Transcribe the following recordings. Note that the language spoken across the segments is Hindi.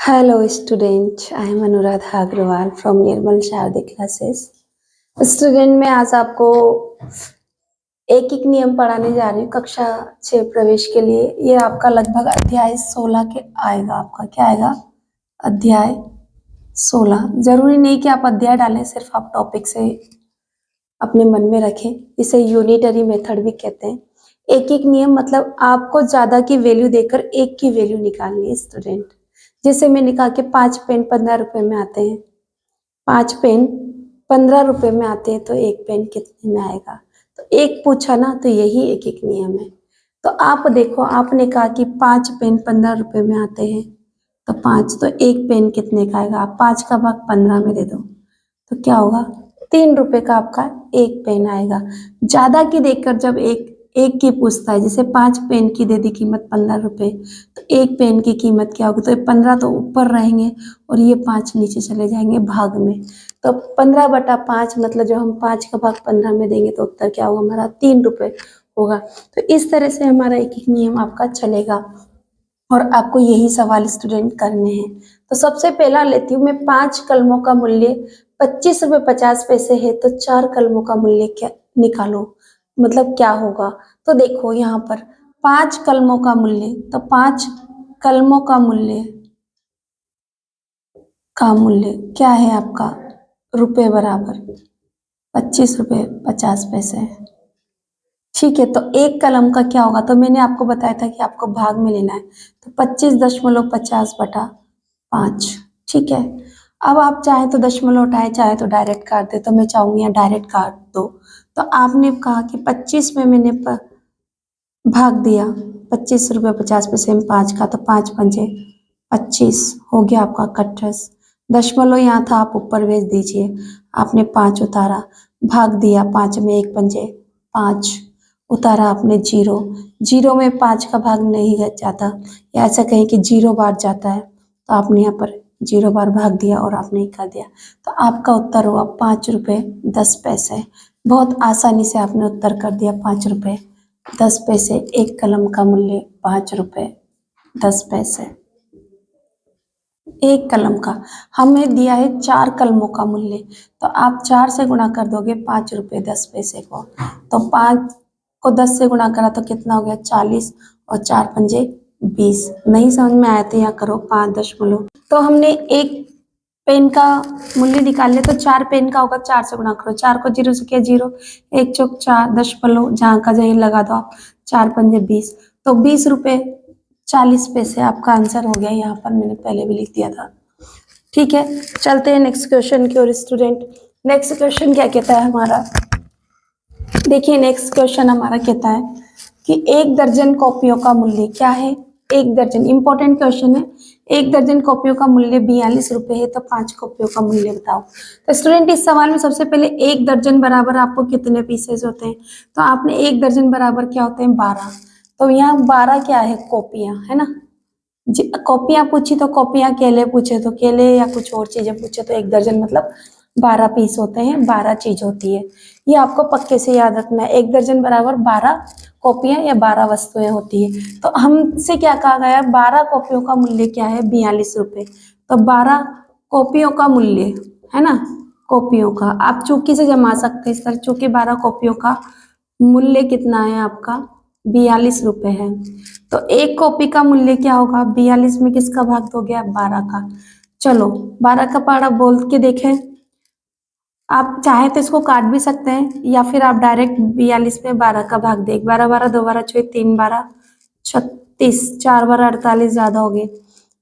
Hello student, I am Anuradha Agrawal from Nirmal Shardi classes. Student मैं आज आपको एक एक नियम पढ़ाने जा रही हूँ कक्षा 6 प्रवेश के लिए। ये आपका लगभग अध्याय 16 के आएगा। आपका क्या आएगा? अध्याय 16। जरूरी नहीं कि आप अध्याय डालें, सिर्फ आप टॉपिक से अपने मन में रखें। इसे यूनिटरी मेथड भी कहते हैं। एक एक नियम मतलब आपको ज्यादा की वैल्यू देकर एक की वैल्यू निकालनी है स्टूडेंट। जैसे मैंने कहा कि 5 पेन 15 रुपए में आते हैं, 5 पेन 15 रुपए में आते हैं, तो एक पेन कितने में आएगा? तो एक पूछा ना, तो यही एक एक नियम है। तो आप देखो, आपने कहा कि 5 पेन 15 रुपए में आते हैं, तो 5, तो एक पेन कितने का आएगा? आप 5 का भाग 15 में दे दो, तो क्या होगा? 3 रुपए का आपका एक पेन आएगा। ज्यादा की देखकर जब एक एक की पूछता है, जैसे 5 पेन की दे दी कीमत 15 रुपए, तो एक पेन की कीमत क्या होगी? तो ये 15 तो ऊपर रहेंगे और ये 5 नीचे चले जाएंगे भाग में। तो 15/5 मतलब जब हम 5 का भाग 15 में देंगे तो उत्तर क्या होगा हमारा? 3 रुपए होगा। तो इस तरह से हमारा एक एक नियम आपका चलेगा और आपको यही सवाल स्टूडेंट करने हैं। तो सबसे पहला लेती हूँ मैं, 5 कलमों का मूल्य 25 रुपये 50 पैसे है, तो 4 कलमों का मूल्य क्या निकालो, मतलब क्या होगा? तो देखो यहाँ पर 5 कलमों का मूल्य, तो 5 कलमों का मूल्य क्या है आपका? रुपए बराबर 25 रुपये 50 पैसे। ठीक है, तो एक कलम का क्या होगा? तो मैंने आपको बताया था कि आपको भाग में लेना है, तो 25.50/5। ठीक है, अब आप चाहे तो दशमलव उठाए, चाहे तो डायरेक्ट काट दे, तो मैं चाहूंगी यहाँ डायरेक्ट काट दो। तो आपने कहा कि 25 में मैंने भाग दिया 25 रुपये 50 पैसे में 5 का, तो 5×5 = 25 हो गया आपका कट्ठस। दशमलव यहाँ था, आप ऊपर भेज दीजिए। आपने 5 उतारा, भाग दिया 5 में, 1×5 उतारा आपने 0। 0 में 5 का भाग नहीं जाता, या ऐसा कहें कि 0 बार जाता है, तो आपने यहाँ पर 0 बार भाग दिया और आपने कर दिया। तो आपका उत्तर हुआ 5 रुपये 10 पैसे। बहुत आसानी से आपने उत्तर कर दिया 5 रुपये 10 पैसे। एक कलम का मूल्य 5 रुपये 10 पैसे। एक कलम का हमें दिया है 4 कलमों का मूल्य, तो आप 4 से गुणा कर दोगे 5 रुपये 10 पैसे को। तो 5 को 10 से गुणा करा तो कितना हो गया? 40, और 4×5 = 20। नहीं समझ में आया तो यहाँ करो 5 दशमलव। तो हमने एक पेन का मूल्य निकाल लिया, तो 4 पेन का होगा, 4 से गुणा करो। 4 को 0 से किया 0, 1 चौक 4 दशमलव, जहाँ का जहीं लगा दो आप, 4×5 = 20, तो 20 रुपये 40 पैसे आपका आंसर हो गया। यहाँ पर मैंने पहले भी लिख दिया था। ठीक है, चलते हैं नेक्स्ट क्वेश्चन की ओर स्टूडेंट। नेक्स्ट क्वेश्चन क्या कहता है हमारा? देखिए, नेक्स्ट क्वेश्चन हमारा कहता है कि 1 दर्जन कॉपियों का मूल्य क्या है? 1 दर्जन, इंपॉर्टेंट क्वेश्चन है। 1 दर्जन कॉपियों का मूल्य 42 रुपए है, तो 5 कॉपियों का मूल्य बताओ। तो स्टूडेंट, इस सवाल में सबसे पहले 1 दर्जन बराबर आपको कितने पीसेज होते हैं? तो आपने 1 दर्जन बराबर क्या होते हैं? 12। तो यहाँ 12 क्या है? कॉपियां है ना। कॉपियां पूछी तो कॉपियां, केले पूछे तो केले, या कुछ और चीजें पूछे तो 1 दर्जन मतलब 12 पीस होते हैं, 12 चीज होती है। ये आपको पक्के से याद रखना है। 1 दर्जन बराबर 12 कॉपियां या 12 वस्तुएं होती है। तो हमसे क्या कहा गया? 12 कॉपियों का मूल्य क्या है? 42 रुपए। तो 12 कॉपियों का मूल्य है ना, कॉपियों का आप चूकी से जमा सकते हैं इस तरह, चूंकि 12 कॉपियों का मूल्य कितना है आपका? 42 रुपए है। तो एक कॉपी का मूल्य क्या होगा? 42 में किसका भाग हो गया? 12 का। चलो 12 का पहाड़ा बोल के देखें। आप चाहे तो इसको काट भी सकते हैं, या फिर आप डायरेक्ट 42 में 12 का भाग दे। 12 12 2 12 6 3 12 36, 4 12 48, ज्यादा हो गए।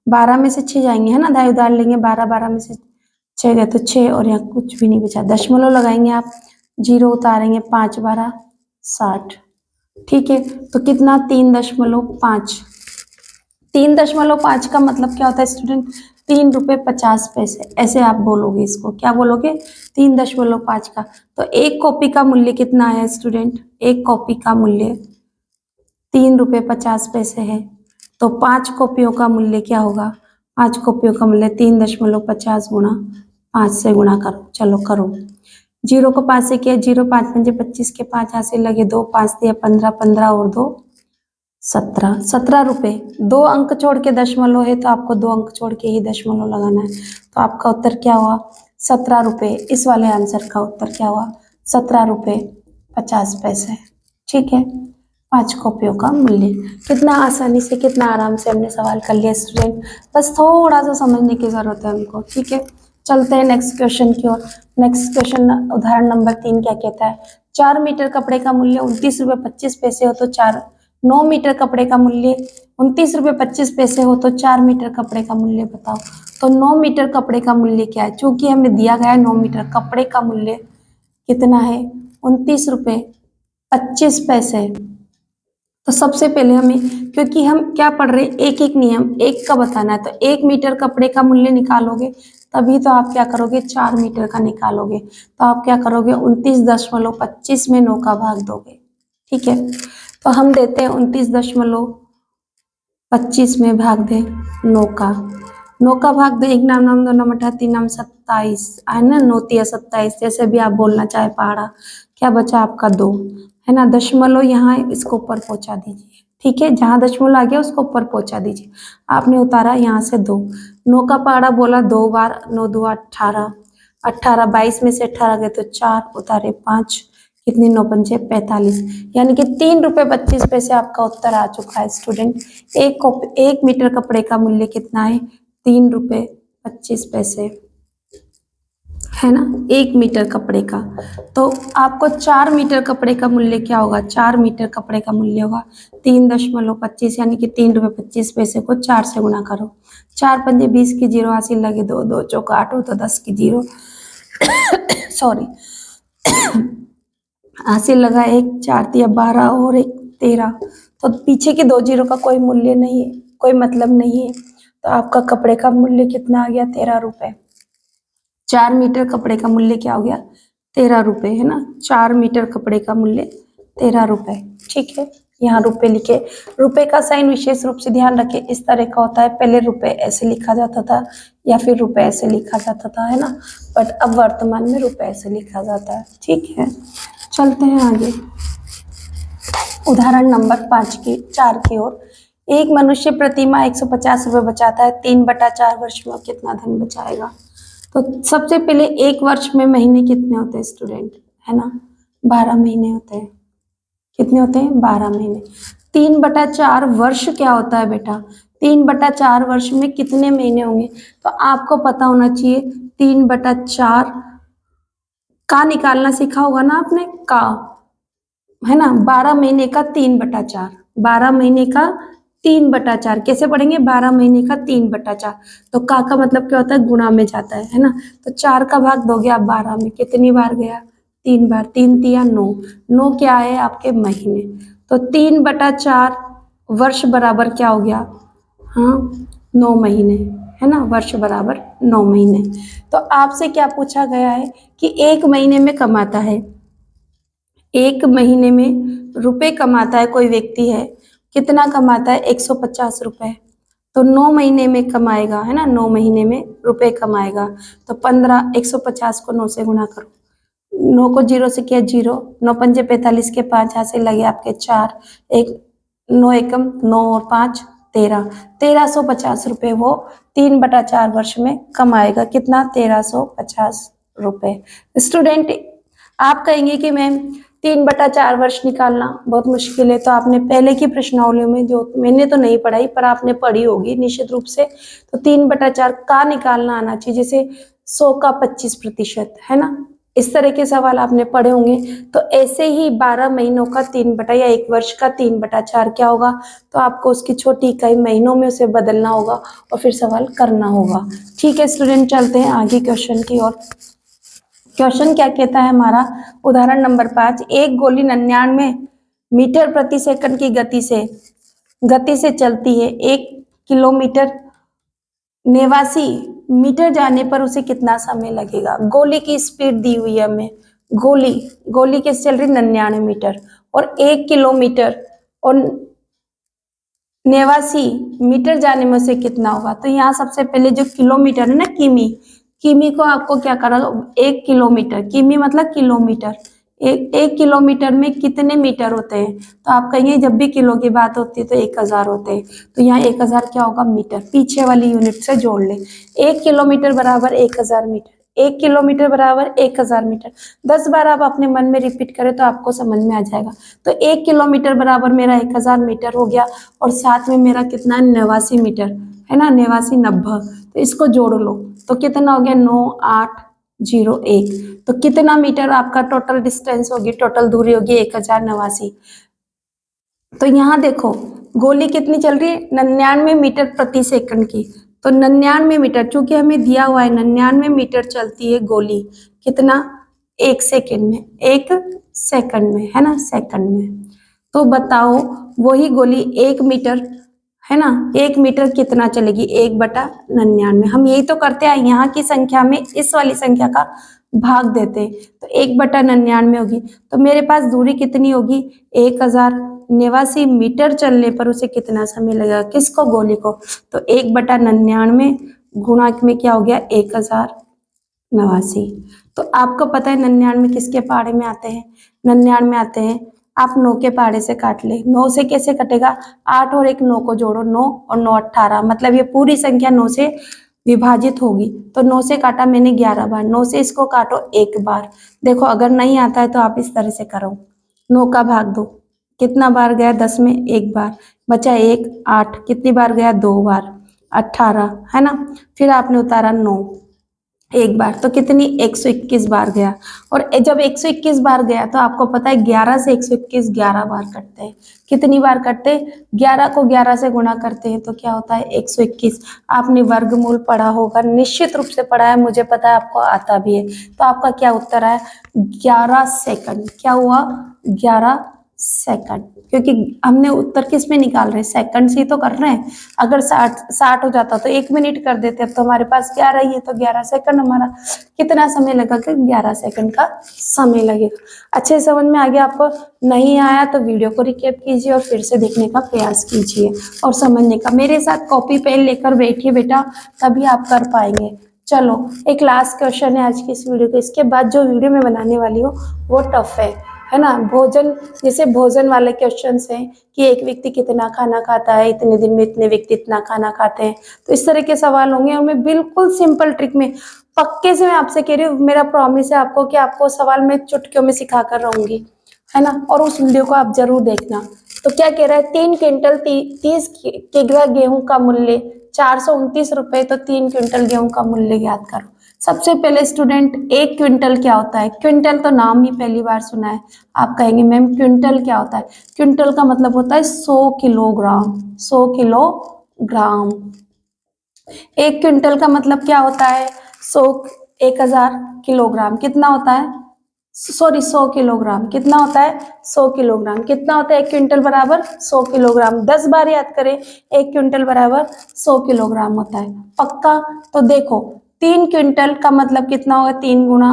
12 में से 6 जाएंगे है ना, दाएं उधार लेंगे। 12 12 में से 6 गए तो 6, और यहाँ कुछ भी नहीं बचा। दशमलव लगाएंगे आप, 0 उतारेंगे, 5 12 60। ठीक है, तो कितना? 3.5। 3.5 का मतलब क्या होता है स्टूडेंट? 3 रुपये 50 पैसे। ऐसे आप बोलोगे इसको, क्या बोलोगे? 3.5 का। तो एक कॉपी का मूल्य कितना है स्टूडेंट? एक कॉपी का मूल्य 3 रुपये 50 पैसे है। तो 5 कॉपियों का मूल्य क्या होगा? 5 कॉपियों का मूल्य 3.50 गुणा 5 से गुणा करो। चलो करो। 0 को 5 से किया 0, 5×5 = 25 के 5 यहाँ से लगे 2, 5 दिया 15, 15 और 2 17, 17 रुपये। 2 अंक छोड़ के दशमलव है तो आपको 2 अंक छोड़ के ही दशमलव लगाना है। तो आपका उत्तर क्या हुआ? 17 रुपये। इस वाले आंसर का उत्तर क्या हुआ? 17 रुपये 50 पैसे। ठीक है, 5 कॉपियों का मूल्य। कितना आसानी से, कितना आराम से हमने सवाल कर लिया स्टूडेंट। बस थोड़ा सा समझने की जरूरत है हमको। ठीक है, चलते हैं नेक्स्ट क्वेश्चन की ओर। नेक्स्ट क्वेश्चन उदाहरण नंबर 3 क्या कहता है? 4 मीटर कपड़े का मूल्य 29 रुपये 25 पैसे हो तो 9 मीटर कपड़े का मूल्य 29 रुपये 25 पैसे हो तो 4 मीटर कपड़े का मूल्य बताओ। तो 9 मीटर कपड़े का मूल्य क्या है? चूंकि हमें दिया गया है 9 मीटर कपड़े का मूल्य कितना है? 29 रुपये 25 पैसे। तो सबसे पहले हमें, क्योंकि हम क्या पढ़ रहे हैं, एक एक नियम, एक का बताना है, तो 1 मीटर कपड़े का मूल्य निकालोगे तभी तो आप क्या करोगे? 4 मीटर का निकालोगे। तो आप क्या करोगे? 29.25 में 9 का भाग दोगे। ठीक है, तो हम देते हैं 29.25 में भाग दे 9 का। 9 का भाग दे, 1 नाम नाम 2 नाम 18 3 नाम 27 है ना, 9 तिया 27, जैसे भी आप बोलना चाहे पहाड़ा। क्या बचा आपका? 2 है ना। दशमलव यहाँ इसको ऊपर पहुंचा दीजिए। ठीक है, जहाँ दशमलव आ गया उसको ऊपर पहुंचा दीजिए। आपने उतारा यहाँ से 2। 9 का पहाड़ा बोला 2 बार, 9 2 18, 18 22 में से 18 गए तो 4, उतारे 5, कितनी? 9 पंचे 45, यानी कि 3 रुपये 25 पैसे आपका उत्तर आ चुका है स्टूडेंट। 1 मीटर कपड़े का मूल्य कितना है? 3 रुपये 25 पैसे है ना, 1 मीटर कपड़े का। तो आपको 4 मीटर कपड़े का मूल्य क्या होगा? 4 मीटर कपड़े का मूल्य होगा 3.25, यानी कि 3 रुपये 25 पैसे को 4 से गुणा करो। 4 पंजे 20 की 0, हासिल लगे 2, 2 चौका 8 हो तो 10 की 0 सॉरी हासिल लगा 1, 4 तिया 12 और 1 13। तो पीछे के 2 जीरो का कोई मूल्य नहीं है, कोई मतलब नहीं है। तो आपका कपड़े का मूल्य कितना आ गया? 13 रुपये। 4 मीटर कपड़े का मूल्य क्या हो गया? 13 रुपये है ना। 4 मीटर कपड़े का मूल्य 13 रुपये। ठीक है, यहाँ रुपये लिखे। रुपये का साइन विशेष रूप से ध्यान रखें, इस तरह का होता है। पहले रुपये ऐसे लिखा जाता था या फिर रुपये ऐसे लिखा जाता था, है ना, बट अब वर्तमान में रुपये ऐसे लिखा जाता है। ठीक है, चलते हैं आगे उदाहरण नंबर 4 की ओर। एक मनुष्य प्रतिमाह 150 रुपये बचाता है, 3/4 वर्ष में कितना धन बचाएगा? तो सबसे पहले 1 वर्ष में महीने कितने होते हैं स्टूडेंट? है ना, 12 महीने होते हैं। कितने होते हैं? 12 महीने। 3/4 वर्ष क्या होता है बेटा? 3/4 वर्ष में कितने महीने होंगे? तो आपको पता होना चाहिए 3/4 का निकालना सीखा होगा ना आपने, का, है ना। 12 महीने का 3/4, 12 महीने का 3/4 कैसे पढ़ेंगे? 12 महीने का 3/4। तो का मतलब क्या होता है? गुणा में जाता है ना। तो 4 का भाग दोगे आप 12 में, कितनी बार गया? 3 बार। 3 तिया 9, 9 क्या है? आपके महीने। तो 3/4 वर्ष बराबर क्या हो गया? हाँ, 9 महीने, है ना। वर्ष बराबर 9 महीने। तो आपसे क्या पूछा गया है कि 1 महीने में कमाता है, 1 महीने में रुपए कमाता है कोई व्यक्ति है, कितना कमाता है? 150 रुपए। तो 9 महीने में कमाएगा, है ना, 9 महीने में रुपए कमाएगा। तो 15, 150 को 9 से गुणा करो, 9 को 0 से किया 0, 9 पंजे 45 के 5, यहाँ से लगे आपके 4, 9 एकम 9 और 5 13, 1350 रुपये वो 3/4 वर्ष में कमाएगा। कितना? 1350 रुपये। स्टूडेंट आप कहेंगे कि मैम 3/4 वर्ष निकालना बहुत मुश्किल है, तो आपने पहले की प्रश्नावलियों में, जो मैंने तो नहीं पढ़ाई पर आपने पढ़ी होगी निश्चित रूप से, तो 3/4 का निकालना आना चाहिए, जैसे 100 का 25%, है ना। इस तरह के सवाल आपने पढ़े होंगे। तो ऐसे ही 12 महीनों का 3 या 1 वर्ष का 3/4 क्या होगा? तो आपको उसकी छोटी इकाई महीनों में उसे बदलना होगा और फिर सवाल करना होगा। ठीक है स्टूडेंट, चलते हैं आगे क्वेश्चन की ओर। क्वेश्चन क्या कहता है हमारा? उदाहरण नंबर 5, एक गोली 99 मीटर प्रति सेकंड की गति से चलती है। 1 किलोमीटर 89 मीटर जाने पर उसे कितना समय लगेगा? गोली की स्पीड दी हुई है हमें। गोली कैसे चल रही? 99 मीटर, और 1 किलोमीटर और 89 मीटर जाने में से कितना होगा? तो यहाँ सबसे पहले जो किलोमीटर है ना, किमी को आपको क्या करा? 1 किलोमीटर, किमी मतलब किलोमीटर, एक किलोमीटर में कितने मीटर होते हैं? तो आप कहेंगे जब भी किलो की बात होती है तो 1000 होते हैं, तो यहाँ 1000 क्या होगा? मीटर। पीछे वाली यूनिट से जोड़ ले। 1 किलोमीटर बराबर 1000 मीटर, 1 किलोमीटर बराबर 1000 मीटर। 10 बार आप अपने मन में रिपीट करें तो आपको समझ में आ जाएगा। तो 1 किलोमीटर बराबर मेरा 1000 मीटर हो गया, और साथ में मेरा कितना? 89 मीटर है ना, 89 90, तो इसको जोड़ लो तो कितना हो गया? 9801। तो कितना मीटर आपका टोटल डिस्टेंस होगी, टोटल दूरी होगी? 1089। तो यहाँ देखो गोली कितनी चल रही है? 99 मीटर प्रति सेकंड की। तो 99 मीटर, चूंकि हमें दिया हुआ है 99 मीटर चलती है गोली, कितना? 1 सेकंड में, 1 सेकंड में, है ना, सेकंड में। तो बताओ वही गोली 1 मीटर, है ना, 1 मीटर कितना चलेगी? 1/99। हम यही तो करते हैं, यहाँ की संख्या में इस वाली संख्या का भाग देते हैं, तो 1/99 होगी। तो मेरे पास दूरी कितनी होगी? 1089 मीटर चलने पर उसे कितना समय लगेगा? किसको? गोली को। तो 1/99 गुणा में क्या हो गया? 1089। तो आपको पता है 99 किसके पहाड़े में आते हैं? 99 आते हैं, आप 9 के पहाड़े से काट ले। 9 से कैसे कटेगा? 8 और 1 9 को जोड़ो, 9 और 9 18, मतलब ये पूरी संख्या 9 से विभाजित होगी। तो 9 से काटा मैंने 11 बार, 9 से इसको काटो 1 बार। देखो अगर नहीं आता है तो आप इस तरह से करो, 9 का भाग दो, कितना बार गया? 10 में 1 बार, बचा 1 8, कितनी बार गया? 2 बार, 18, है ना। फिर आपने उतारा 9 1 बार, तो कितनी? 121 बार गया। और जब 121 बार गया तो आपको पता है 11 से 121 11 बार कटते हैं। कितनी बार कटते हैं? 11 को 11 से गुणा करते हैं तो क्या होता है? 121। आपने वर्गमूल पढ़ा होगा, निश्चित रूप से पढ़ा है, मुझे पता है आपको आता भी है। तो आपका क्या उत्तर है? 11 सेकंड। क्या हुआ? 11 सेकंड, क्योंकि हमने उत्तर किस में निकाल रहे हैं? सेकंड से ही तो कर रहे हैं। अगर 60 हो जाता तो 1 मिनट कर देते, अब तो हमारे पास 11 ही है, तो 11 सेकंड हमारा कितना समय लगेगा? 11 सेकंड का समय लगेगा। अच्छे समझ में आ गया आपको? नहीं आया तो वीडियो को रिकैप कीजिए और फिर से देखने का प्रयास कीजिए और समझने का। मेरे साथ कॉपी पेन लेकर बैठिए बेटा, तभी आप कर पाएंगे। चलो एक लास्ट क्वेश्चन है आज की इस वीडियो के, इसके बाद जो वीडियो मैं बनाने वाली हूँ वो टफ है ना। भोजन, जैसे भोजन वाले क्वेश्चंस हैं कि एक व्यक्ति कितना खाना खाता है, इतने दिन में इतने व्यक्ति इतना खाना खाते हैं, तो इस तरह के सवाल होंगे। और मैं बिल्कुल सिंपल ट्रिक में, पक्के से मैं आपसे कह रही हूँ, मेरा प्रॉमिस है आपको कि आपको सवाल मैं चुटकियों में सिखा कर रहूंगी, है ना। और उस वीडियो को आप जरूर देखना। तो क्या कह रहा है? 3 क्विंटल 30 किग्रा गेहूं का मूल्य 429 रुपए, तो 3 क्विंटल गेहूं का मूल्य ज्ञात करो। सबसे पहले स्टूडेंट, 1 क्विंटल क्या होता है? क्विंटल तो नाम ही पहली बार सुना है। आप कहेंगे मैम क्विंटल क्या होता है? क्विंटल का मतलब होता है 100 किलोग्राम, 100 किलोग्राम। 1 क्विंटल का मतलब क्या होता है? 100, 1000 किलोग्राम कितना होता है? सॉरी 100 किलोग्राम कितना होता है? 100 किलोग्राम कितना होता है? 1 क्विंटल बराबर 100 किलोग्राम। 10 बार याद करें, 1 क्विंटल बराबर 100 किलोग्राम होता है। पक्का? तो देखो 3 क्विंटल का मतलब कितना होगा? 3 गुणा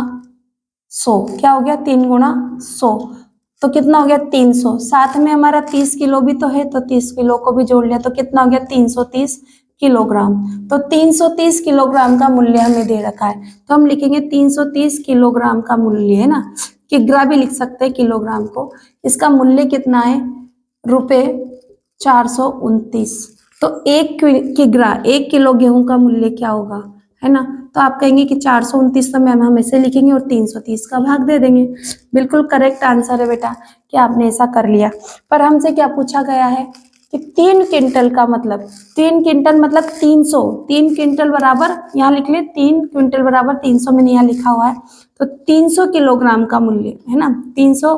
100, क्या हो गया? 3 गुणा 100, तो कितना हो गया? 300। साथ में हमारा 30 किलो भी तो है, तो 30 किलो को भी जोड़ लिया, तो कितना हो गया? 330 किलोग्राम। तो 330 किलोग्राम का मूल्य हमें दे रखा है, तो हम लिखेंगे 330 किलोग्राम का मूल्य, है ना। किग्रा भी लिख सकते हैं किलोग्राम को। इसका मूल्य कितना है? रुपए 429। तो 1 किग्रा, 1 किलो गेहूं का मूल्य क्या होगा, है ना। तो आप कहेंगे कि 429 तो मैम हम ऐसे लिखेंगे और 330 का भाग दे देंगे। बिल्कुल करेक्ट आंसर है बेटा कि आपने ऐसा कर लिया। पर हमसे क्या पूछा गया है कि 3 क्विंटल का मतलब, 3 क्विंटल मतलब 300, 3 क्विंटल बराबर, यहाँ लिख ले 3 क्विंटल बराबर 300, मैंने यहाँ लिखा हुआ है। तो 300 किलोग्राम का मूल्य, है ना, 300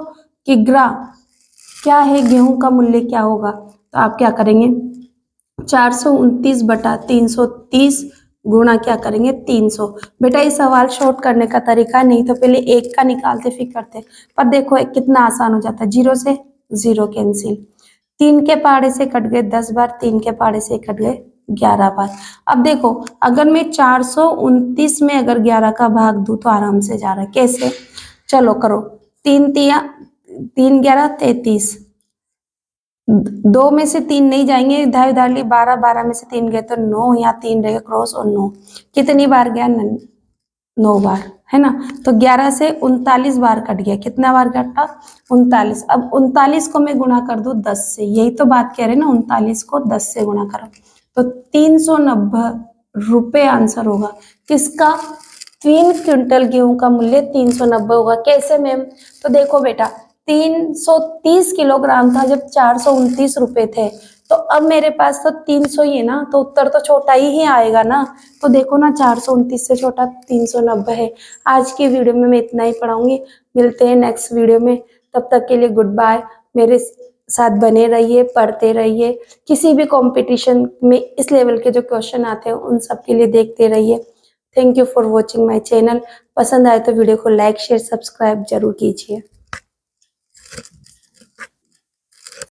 किग्रा क्या है? गेहूं का मूल्य क्या होगा? तो आप क्या करेंगे? 429 बटा 330 गुणा क्या करेंगे? 300। बेटा ये सवाल शॉर्ट करने का तरीका नहीं, तो पहले 1 का निकालते फिर करते, पर देखो कितना आसान हो जाता है। 0 से 0 कैंसिल, 3 के पहाड़े से कट गए 10 बार, 3 के पहाड़े से कट गए 11 बार। अब देखो अगर मैं 429 में अगर 11 का भाग दूं तो आराम से जा रहा है। कैसे? चलो करो, 3 तिया 3 11 33, 2 में से 3 नहीं जाएंगे, इधर उधर ली 12, 12 में से 3 गए तो 9, यहाँ 3 रहेगा क्रॉस और 9, कितनी बार गया? 9 बार, है ना। तो 11 से 39 बार कट गया, कितना बार कटा? 39। अब 39 को मैं गुणा कर दूं 10 से, यही तो बात कह रहे हैं ना, 39 को 10 से गुणा करो तो 390 रुपए आंसर होगा। किसका? 3 क्विंटल गेहूं का मूल्य 390 होगा। कैसे मैम? तो देखो बेटा, 330 किलोग्राम था जब 429 रुपए थे, तो अब मेरे पास तो 300 ही है ना, तो उत्तर तो छोटा ही आएगा ना। तो देखो ना, 429 से छोटा 390 है। आज की वीडियो में मैं इतना ही पढ़ाऊंगी, मिलते हैं नेक्स्ट वीडियो में। तब तक के लिए गुड बाय। मेरे साथ बने रहिए, पढ़ते रहिए। किसी भी कंपटीशन में इस लेवल के जो क्वेश्चन आते हैं उन सब के लिए देखते रहिए। Thank you for watching my channel. पसंद आए तो वीडियो को लाइक शेयर सब्सक्राइब जरूर कीजिए।